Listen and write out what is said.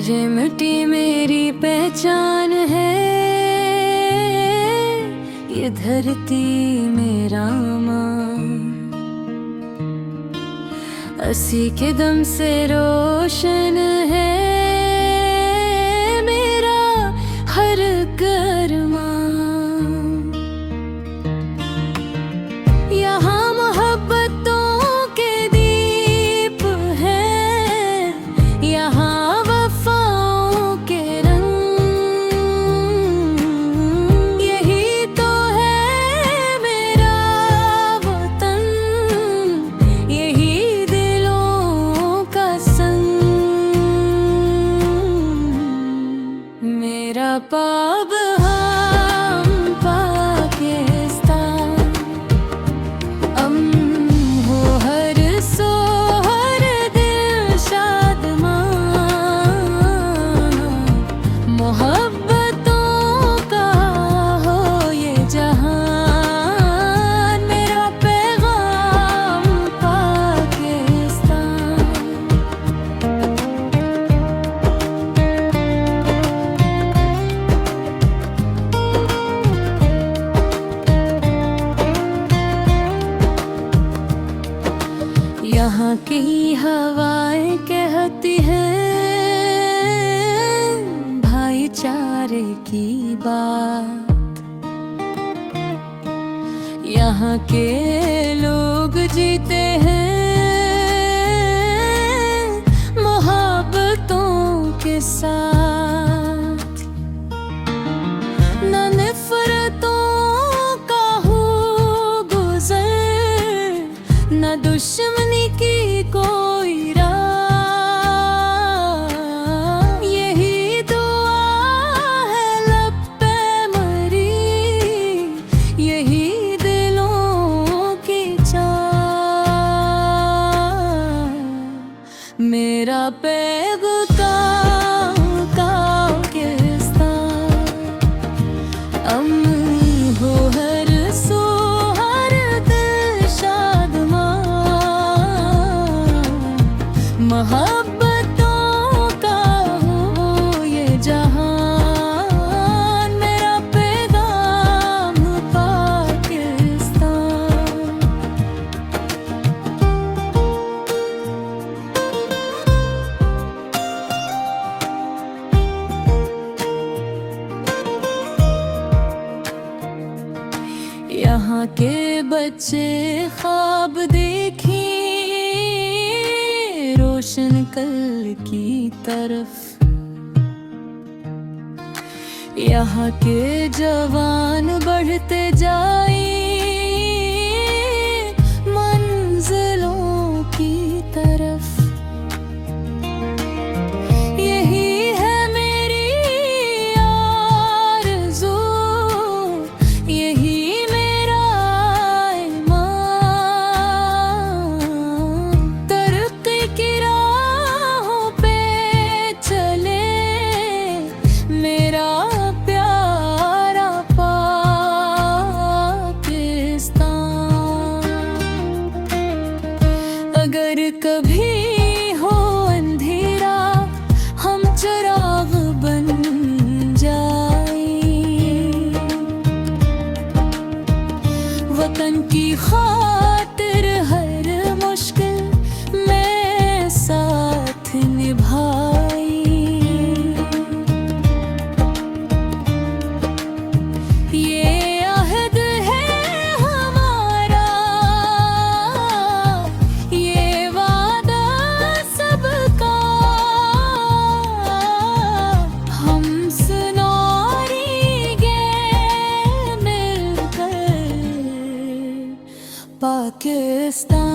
ये मिट्टी मेरी पहचान है, ये धरती मेरा माँ। अस्सी के दम से रोशन है मेरा हर कर्मा। यहाँ मोहब्बतों के दीप हैं, यहाँ वफाओं के रंग। यही तो है मेरा वतन, यही दिलों का संग। मेरा पाब यहाँ की हवाएं कहती हैं भाईचारे की बात। यहाँ के लोग जीते हैं मोहब्बतों के साथ। न नफरतों का हो गुज़र, न दुश्मनी की कोई राह। यही दुआ है लब पे मरी, यही दिलों की चाह। मेरा पैग़ाम का किस्तान अमन हो हर सो, हर दिल शादमां। मोहब्बतों का हो ये जहान, मेरा पैगाम पाकिस्तान। यहाँ के बच्चे ख्वाब देखिए रोशन कल की तरफ। यहाँ के जवान बढ़ते जाए मंजिलों की तरफ। यही है मेरी आरज़ू, यही मेरा ईमान। तरक्की की राहों पे चले मेरा प्यारा पाकिस्तान। अगर कभी हो अंधेरा हम चिराग बन जाए, वतन की खातिर हर मुश्किल में साथ निभाई। ये अहद है हमारा, ये वादा सबका। हम सुनारेंगे मिलकर पाकिस्तान।